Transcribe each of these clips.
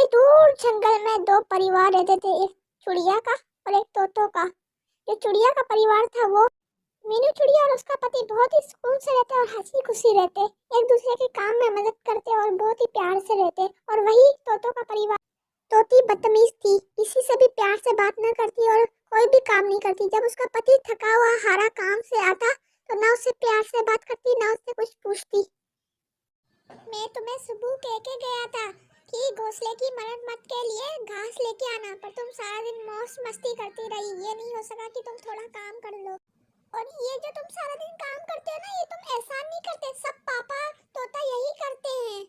दूर जंगल में दो परिवार रहते थे, एक चिड़िया का और एक तोतों का। जो चिड़िया का परिवार था वो मीनू चिड़िया और उसका पति बहुत ही सुकून से रहते और हंसी खुशी रहते, एक दूसरे के काम में मदद करते और बहुत ही प्यार से रहते। और वही तोतों का परिवार, तोती बदतमीज थी, किसी से भी प्यार से बात न करती और कोई भी काम नहीं करती। जब उसका पति थका हुआ हारा काम से आता तो ना उससे प्यार से बात करती ना उससे कुछ पूछती। मैं तुम्हें सुबह कह के गया था कि घोंसले की मरम्मत के लिए घास लेके आना, पर तुम सारा दिन मौज मस्ती करती रही। ये नहीं हो सका कि तुम थोड़ा काम कर लो। और ये जो तुम सारा दिन काम करते हो ना, ये तुम एहसान नहीं करते, सब पापा तोता यही करते हैं।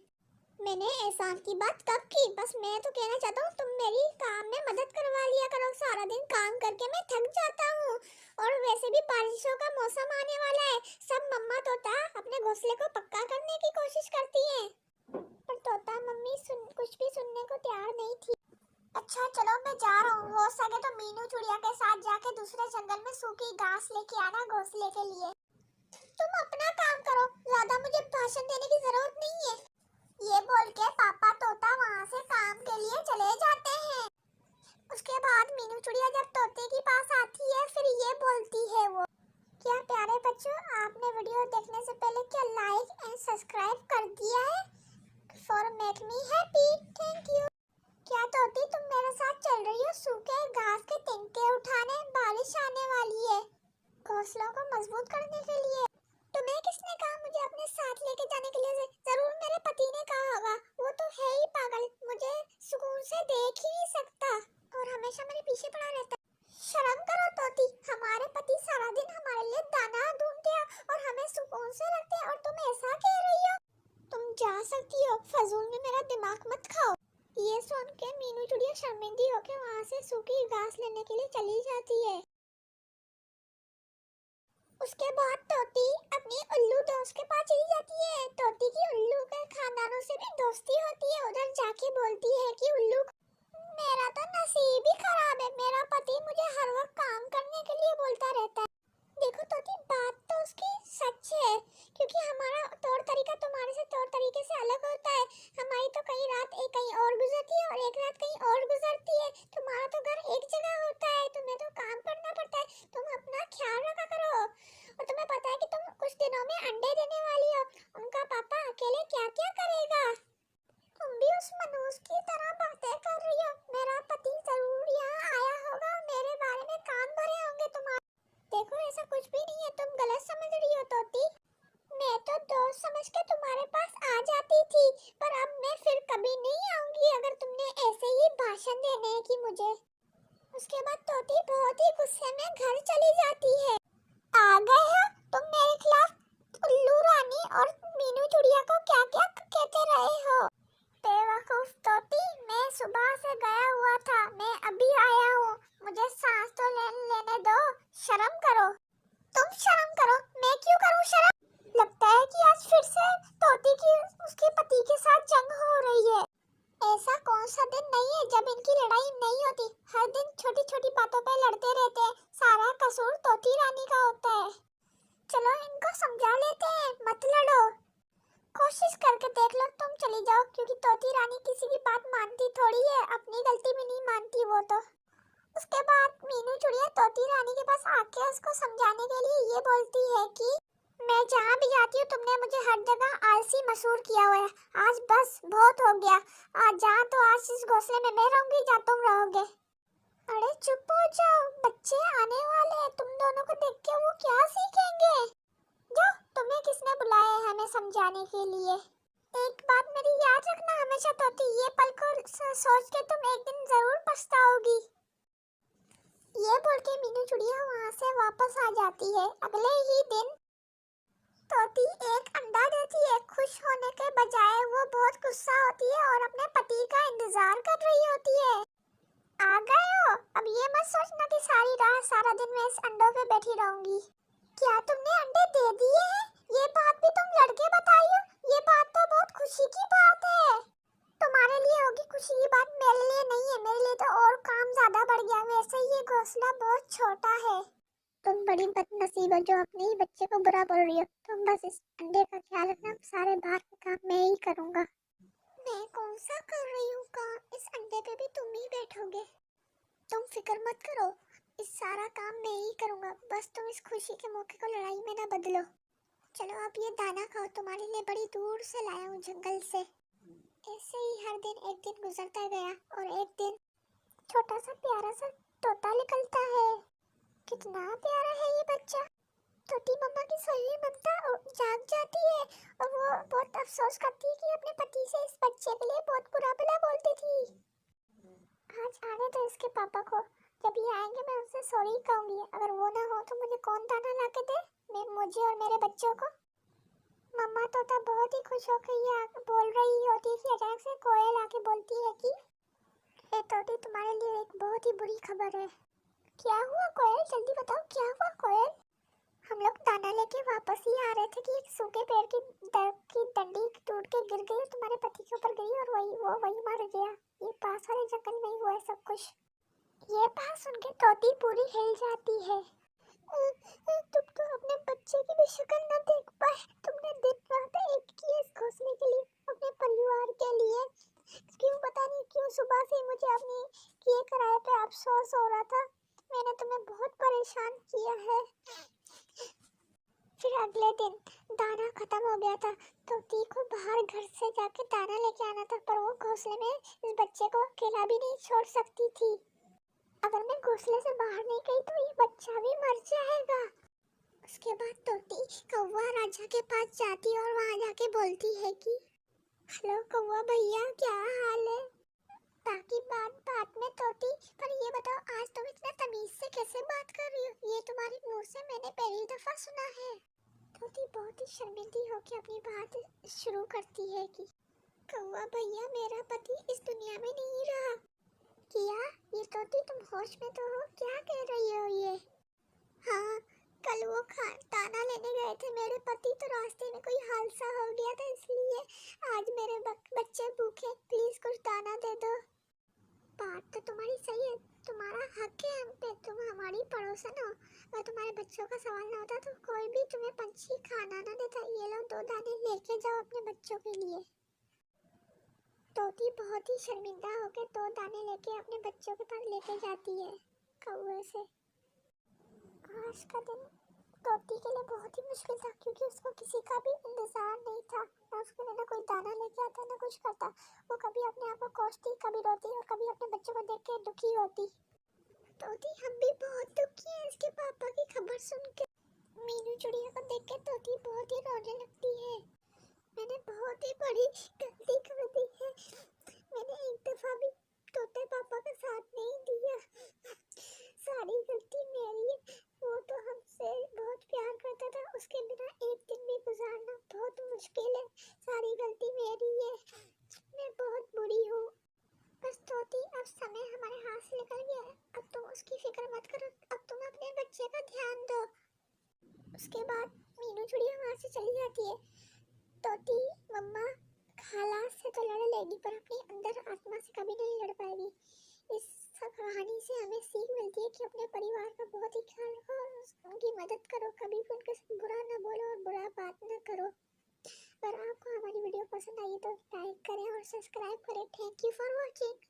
मैंने एहसान की बात कब की? बस मैं तो कहना चाहता हूँ तुम मेरी काम में मदद करवा लिया करो। सारा दिन काम करके मैं थक जाता हूँ और वैसे भी बारिशों का मौसम आने वाला है। सब मम्मा तोता अपने घोंसले को पक्का करने की कोशिश करती हैं, पर तोता मम्मी कुछ भी सुनने को तैयार नहीं थी। अच्छा चलो मैं जा रहा हूँ, हो सके तो मीनू चिड़िया के साथ जाके दूसरे जंगल में सूखी घास लेके आना घोंसले के लिए। तुम अपना काम करो, ज्यादा मुझे भाषण देने की जरूरत नहीं है। ये बोल के पापा तोता वहाँ से काम के लिए चले जाते हैं। उसके बाद मीनू चिड़िया जब तोते के पास आती है फिर ये बोलती है वो, क्या प्यारे बच्चों, आपने वीडियो देखने से पहले क्या लाइक एंड सब्सक्राइब कर दिया है? For make me happy, thank you. क्या तोती तुम मेरे साथ चल रही हो सूखे घास के तिनके उठाने? बारिश आने वाली है, घोंसलों को मजबूत करने के लिए। तुम्हें किसने कहा मुझे अपने साथ लेके जाने के लिए? जरूर मेरे पति ने कहा होगा, वो तो है ही पागल, मुझे सुकून से देख ही नहीं सकता और हमेशा मेरे पीछे पड़ा रहता है। शर्म करो तोती, हमारे पति सारा दिन हमारे लिए दाना ढूंढते हैं और हमें सुकून से रखते हैं और तुम ऐसा कह रही हो? तुम जा सकती हो, फजूल में मेरा दिमाग मत खाओ। ये सुन के मीनू चिड़िया शर्मिंदी होकर वहाँ से सूखी घास लेने के लिए चली जाती है। उसके बाद तोती अपनी उल्लू दोस्त के पास चली जाती है। तोती की उल्लू के खानदानों से भी दोस्ती होती है। उधर जाके बोलती है कि उल्लू, मेरा तो नसीब ही खराब है, मेरा पति मुझे हर वक्त काम करने के लिए बोलता रहता है। देखो तोती, बात तो उसकी सच है, क्योंकि हमारा तौर तरीका तुम्हारे से तौर तरीके से अलग होता है। हमारी तो कई रात कहीं और गुजरती है और एक रात कहीं और गुजरती है। तुम्हारा तो घर एक जगह होता है, तुम्हें तो काम करना पड़ता है। तुम अपना ख्याल रखा करो। और तुम्हें पता है कि तुम कुछ दिनों में अंडे देने वाली हो, उनका पापा अकेले क्या क्या करेगा? तुम भी उस मनूस की तरह बातें कर रही हो। मेरा पति जरूर यहाँ आया होगा, मेरे बारे में कान भरे होंगे तुम्हारे। देखो ऐसा कुछ भी नहीं है, तुम गलत समझ रही हो तोती। मैं तो दोस्त समझ के तुम्हारे पास आ जाती थी, पर अब मैं फिर कभी नहीं आऊंगी अगर तुमने ऐसे ही भाषण देने की मुझे। उसके बाद तोती बहुत ही गुस्से में घर चली जाती है। आ गए हो तुम मेरे खिलाफ उल्लू रानी और मीनू चिड़िया को क्या क्या कहते रहे हो? बेवकूफ तोती, मैं सुबह से गया हुआ था, मैं अभी आया हूँ, मुझे सांस तो लेने दो। शर्म करो, तुम शर्म करो। मैं क्यों करूँ शर्म? लगता है कि आज फिर से तोती की उसके पति के साथ जंग हो रही है। ऐसा कौन सा दिन नहीं है जब इनकी लड़ाई नहीं होती? हर दिन छोटी छोटी बातों पे लड़ते रहते हैं। सारा कसूर तोती रानी का होता है। चलो इनको समझा लेते हैं, मत लड़ो। कोशिश करके देख लो, तुम चली जाओ, क्योंकि तोती रानी किसी की बात मानती थोड़ी है, अपनी गलती भी नहीं मानती वो तो। उसके बाद मीनू चिड़िया तोती रानी के पास आके उसको समझाने के लिए ये बोलती है कि मैं जहाँ भी जाती हूँ तुमने मुझे हर जगह आलसी मशहूर किया हुआ है, आज बस बहुत हो गया। आज जहाँ तो आज इस घोंसले में मैं रहूंगी जहाँ तुम रहोगे। अरे चुप हो जाओ, बच्चे आने वाले हैं, तुम दोनों को देख के वो क्या सीखेंगे? जाओ, तुम्हें किसने बुलाया है हमें समझाने के लिए? एक बात मेरी याद रखना हमेशा तोती, ये पल को सोच के तुम एक दिन जरूर पछताओगी। ये बोल के मीनू चिड़िया वहाँ से वापस आ जाती है। अगले ही दिन तोती एक अंडा देती है। खुश होने के बजाय वो बहुत गुस्सा होती है और अपने पति का इंतजार कर रही होती है। आ गए हो? अब ये मत सोचना कि सारी रात सारा दिन मैं इस अंडों पे बैठी रहूंगी। क्या तुमने अंडे दे दिए हैं? ये बात भी तुम लड़के बताई हो? ये बात तो बहुत खुशी की बात है। तुम्हारे लिए होगी खुशी की बात, मेरे लिए नहीं है। मेरे लिए तो और काम ज्यादा बढ़ गया। वैसे ये घोंसला बहुत छोटा है। तुम बड़ी बदनसीब हो जो अपने ही बच्चे को बुरा बोल रही हो। तुम बस इस अंडे का ख्याल रखना, सारे बाहर के काम मैं ही करूंगा। मैं कौन सा कर रही हूँ काम? इस अंडे पे भी तुम ही बैठोगे। तुम फिक्र मत करो, इस सारा काम मैं ही करूँगा, बस तुम इस खुशी के मौके को लड़ाई में ना बदलो। चलो अब ये दाना खाओ, तुम्हारे लिए बड़ी दूर से लाया हूँ जंगल से। ऐसे ही हर दिन एक दिन गुजरता गया और एक दिन छोटा सा प्यारा सा तोता निकलता है। कितना प्यारा है ये बच्चा। तोती मम्मा की सोई हुई ममता जाग जाती है और वो बहुत अफसोस करती है कि अपने पति से इस बच्चे के लिए बहुत बुरा भला बोलती थी। आज आने दो इसके पापा को, जब ये आएंगे मैं उनसे सॉरी कहूंगी। अगर वो ना हो तो मुझे कौन दाना ला के दे, मुझे और मेरे बच्चों को। मम्मा तोता बहुत ही खुश होकर ये बोल रही होती है कि अचानक से कोयल आके बोलती है कि ए तोती, तुम्हारे लिए एक बहुत ही बुरी खबर है। क्या हुआ कोयल, जल्दी बताओ क्या हुआ कोयल। हम लोग दाना लेके वापस ही आ रहे थे कि एक सूखे पेड़ की डंडी टूट के गिर गई और तुम्हारे पति के ऊपर गई और वही मर गया। ये पास वाले जंगल में ही हुआ है सब कुछ। ये बात सुन के तोती पूरी हिल जाती है। तुम तो अपने बच्चे की भी शक्ल न देख पाए, तुमने दिन रात एक किया इस घोंसले के लिए, अपने परिवार के लिए। क्यों पता नहीं क्यों सुबह से मुझे अपनी किए कराए पे अफसोस हो रहा था। मैंने तुम्हें बहुत परेशान किया है। फिर अगले दिन दाना खत्म हो गया था। तोती को बाहर घर से जाके दाना लेके आना था, पर वो घोंसले में इस बच्चे को अकेला भी नहीं छोड़ सकती थी। अगर मैं घोंसले से बाहर नहीं गई तो ये बच्चा भी मर जाएगा। उसके बाद तोती कौवा राजा के पास जाती है और वहाँ जाके बोलती है कि हेलो कौवा भैया, क्या हाल है। बाकी बात में तोती, पर ये बताओ आज तुम इतना तमीज से कैसे बात कर रही हो, ये तुम्हारे मुंह से मैंने पहली दफा सुना है। तोती बहुत ही शर्मिंदी होकर अपनी बात शुरू करती है कि कौवा भैया, मेरा पति इस दुनिया में नहीं रहा। किया? ये तोती तुम होश में तो हो, क्या कह रही हो ये। हाँ, कल वो दाना लेने गए थे मेरे पति, तो रास्ते में कोई हादसा हो गया था, इसलिए आज मेरे बच्चे भूखे, प्लीज कुछ दाना दे दो। बात तो तुम्हारी सही है, तुम्हारा हक है हम पे, तुम हमारी पड़ोसन हो। अगर तुम्हारे बच्चों का सवाल ना होता तो कोई भी तुम्हें पंछी खाना ना देता। ये लो 2 दाने लेके जाओ अपने बच्चों के लिए। तोती बहुत ही शर्मिंदा होकर 2 दाने लेके अपने बच्चों के पास लेके जाती है कौवे से। आज का दिन तोती के लिए बहुत ही मुश्किल था, क्योंकि उसको किसी का भी इंतजार नहीं था। ना उसके लिए ना कोई दाना लेके आता, ना कुछ करता। वो कभी अपने आप को कोसती, कभी रोती और कभी अपने बच्चों को देख के दुखी होती। तोती हम भी बहुत दुखी हैं इसके पापा की खबर सुन के। मीनू चिड़िया को देख के तोती बहुत ही रोने लगती है। मैंने बहुत ही बड़ी गलती कर दी है। मैंने एक दफा भी तोते पापा का साथ नहीं दिया। सारी गलती मेरी है। वो तो हमसे बहुत प्यार करता था, उसके बिना एक दिन भी गुजारना बहुत मुश्किल है। सारी गलती मेरी है, मैं बहुत बुरी हूँ। बस तोती, अब समय हमारे हाथ से निकल गया है, अब तुम उसकी फिक्र मत करो, अब तुम अपने बच्चे का ध्यान दो। उसके बाद मीनू चिड़िया वहाँ से चली जाती है। तोती मम्मा खाला से तो लड़ लेगी, पर अपनी अंदर आत्मा से कभी नहीं लड़ पाएगी। इस कहानी से हमें सीख मिलती है कि अपने परिवार का बहुत ही ख्याल रखो और उनकी मदद करो, कभी भी उनके साथ बुरा ना बोलो और बुरा बात ना करो। अगर आपको हमारी वीडियो पसंद आई तो लाइक करें और सब्सक्राइब करें। Thank you for watching.